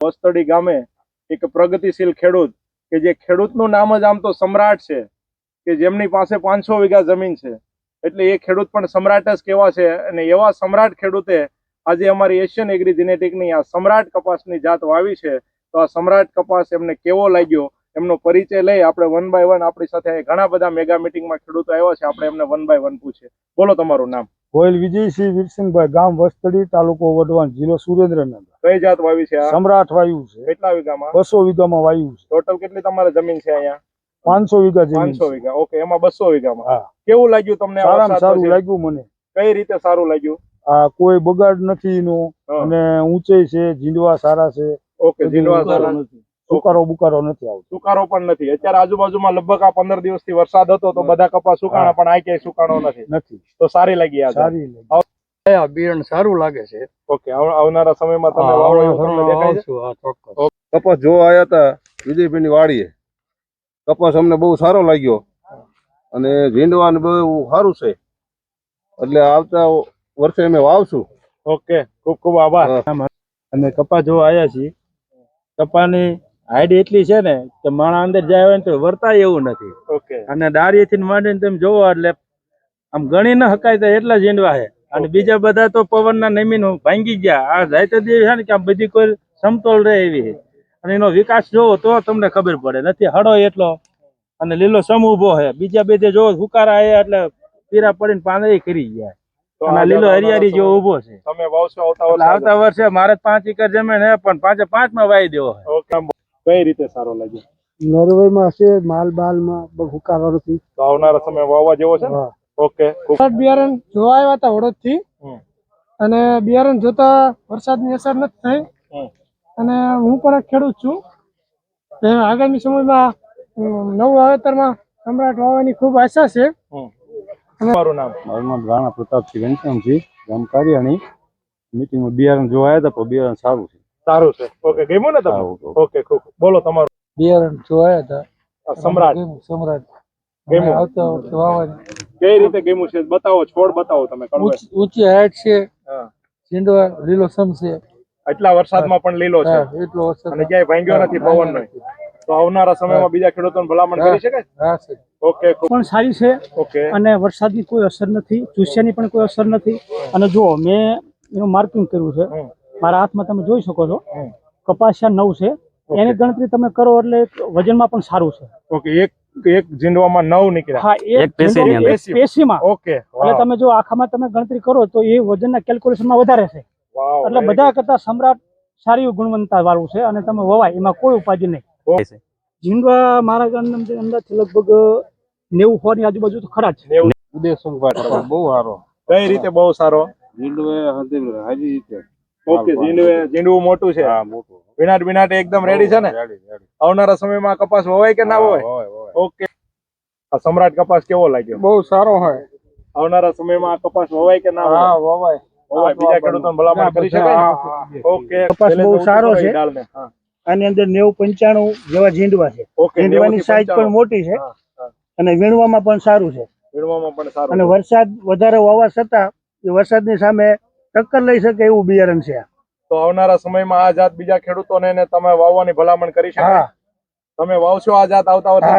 વસ્તડી ગામે એક પ્રગતિશીલ ખેડૂત કે જે ખેડૂતનું નામ જ આમ તો સમ્રાટ છે, કે જેમની પાસે 500 વીઘા જમીન છે, એટલે એ ખેડૂત પણ સમ્રાટ જ કેવા છે. અને એવા સમ્રાટ ખેડૂતે આજે અમારી એશિયન એગ્રી જેનેટિકની આ સમ્રાટ કપાસની જાત વાવી છે. તો આ સમ્રાટ કપાસ એમને કેવો લાગ્યો એમનો પરિચય લઈ આપણે 1 બાય 1 આપણી સાથે ઘણા બધા મેગા મીટિંગમાં ખેડૂતો આવ્યા છે, આપણે એમને 1 બાય 1 પૂછીએ. બોલો તમારું નામ? ગોયલ વિજયસિંહ વીરસિંહભાઈ, ગામ વસ્તડી, તાલુકો વઢવાણ, જિલ્લો સુરેન્દ્રનગર. કઈ જાત વાવી છે? સમ્રાટ વાયુ છે. કેટલા વીઘામાં? 200 વીઘામાં વાયુ છે. ટોટલ કેટલી તમારે જમીન છે અહીંયા? 500 વીઘા જમીન. 500 વીઘા. ઓકે, એમાં 200 વીઘામાં. હા. કેવું લાગ્યું તમને? સારું લાગ્યું મને. કઈ રીતે સારું લાગ્યું? કોઈ બગાડ નથી એનો, અને ઊંચાઈ છે, જીંડવા સારા છે. ઓકે, જીંડવા સારા નથી. સુકારો બુકારો નથી આવતો. સુકારો પણ નથી. અત્યારે આજુબાજુમાં લગભગ આ 15 દિવસથી વરસાદ હતો તો બધા કપાસ સુકાણા, પણ આ ક્યાંય સુકાણો નથી. તો સારી લાગી. આ સારી લાગી. બિયારણ સારું લાગે છે. ઓકે, આવનારા સમયમાં તમે વાવો એવું તમને દેખાય છે? હા, ચોક્કસ. કપાસ જોવા આવ્યા હતા વિજયભાઈની વાડીએ. કપાસ અમને બહુ સારો લાગ્યો અને ઝીંડવા ને બહુ સારું છે, એટલે આવતા વર્ષે અમે વાવશું. ઓકે, ખૂબ ખૂબ આભાર. અમે કપા જોવા આવ્યા છીએ. કપાની હાઈટ એટલી છે ને કે માણા અંદર જાય હોય ને તો વર્તાય એવું નથી. ઓકે. અને ડાળીથી માંડીને તમે જોવો એટલે આમ ગણી ન હકાય તો એટલા ઝીંડવા છે. અને બીજા બધા તો પવનના નમીન ભાંગી ગયા. આ જાયતે દેવી છે ને કે આમ બધી કોઈ સમતોલ રહે એવી છે. અને એનો વિકાસ જોવો તો તમને ખબર પડે. નથી હળો એટલો અને લીલો સમ ઉભો છે. બીજા બધે જોવો હુકારા છે એટલે પીરા પડીને પાંદડી કરી ગયા. અને લીલો હરિયાળી જેવો ઉભો છે. તમે વાવશો આવતા વર્ષે મારે 5 એકર જમીન છે, પણ 5 માં વાવી દેવો છે. ઓકે, કઈ રીતે સારો લાગ્યો? નોર્વેમાં છે, માલ બાલમાં બહુ હુકારો નથી. તો આવનારા સમય વાવવા જેવો છે ને? ઓકે. બિયારણ જોવા આવ્યા હતા વડોદથી, અને બિયારણ જોતા વરસાદની અસર નથી થઈ. અને હું પણ એક ખેડૂત છું. આગામી સમયમાં નવું વાવેતરમાં સમ્રાટ વાવવાની ખૂબ આશા છે. મારું નામ? મારું નામ રાણા પ્રતાપસિંહ ઘનશ્યામજી, ગામ કારિયાણી. મીટિંગમાં બિયારણ જોવા આવ્યા હતા, પણ બિયારણ સારું છે. સારું છે. ઓકે, ગમ્યું ને તમને? ઓકે, ખૂબ. બોલો તમારું? બિયારણ જોવા આવ્યા હતા સમ્રાટ. સમ્રાટ ગમ્યું? આવતા વખતે વાવવાની. કઈ રીતે ગમ્યું છે? બતાવો, છોડ બતાવો તમે. ઊંચી હાઈટ છે, ઝીંડવા લીલો સમ છે. એટલા વરસાદમાં પણ લીલો છે, એટલો વરસાદ અને ક્યાંય ભાંગ્યો નથી પવન નો. તો આવનારા સમયમાં બીજા ખેડૂતોને ભલામણ કરી શકાય? હા સર. ઓકે, પણ સારી છે. ઓકે. અને વરસાદની કોઈ અસર નથી, ચૂસ્યાની પણ કોઈ અસર નથી. અને જુઓ, મેં એનું માર્કિંગ કર્યું છે. મારા હાથમાં તમે જોઈ શકો છો. કપાસિયા 9 છે. એની ગણતરી તમે કરો એટલે વજનમાં પણ સારું છે. ઓકે, એક ઝીંડવામાં 9 નીકળ્યા. હા, એક પેશીમાં. ઓકે. એટલે તમે જો આખામાં તમે ગણતરી કરો તો એ વજનના કેલ્ક્યુલેશનમાં વધારે છે. એટલે બધા કરતા સમ્રાટ સારી ગુણવત્તા વાળું છે, અને તમે વવાય એમાં કોઈ ઉપાધિ નહીં. ઝીંડવા મારા અંદાજથી લગભગ 90 ની આજુબાજુ તો ખરા જ. ઉદયશંકર બહુ સારો. કઈ રીતે બહુ સારો? ઓકે, ઝીંડવું મોટું છે. હા, મોટું. વિનાટ એકદમ રેડી છે ને? આવનારા સમયમાં કપાસ વવાય કે ના વવાય? ઓકે. આ સમ્રાટ કપાસ કેવો લાગ્યો? બહુ સારો હોય. આવનારા સમયમાં આ કપાસ વવાય કે ના વવાય? હા, વવાય. બીજા ખેડૂતોને ભલામણ કરી શકાય? ઓકે, કપાસ બહુ સારો છે. આની અંદર 90-95 જેવા ઝીંડવા છે. ઝીંડવાની સાઈઝ પણ મોટી છે, અને વીણવામાં પણ સારું છે. અને વરસાદ વધારે હોવા છતાં એ વરસાદની સામે ટક્કર લઈ શકે એવું બિયારણ છે. તો આવનારા સમયમાં આ જાત બીજા ખેડૂતોને તમે વાવવાની ભલામણ કરી શકાય? તમે વાવશો આ જાત આવતા વર્ષે?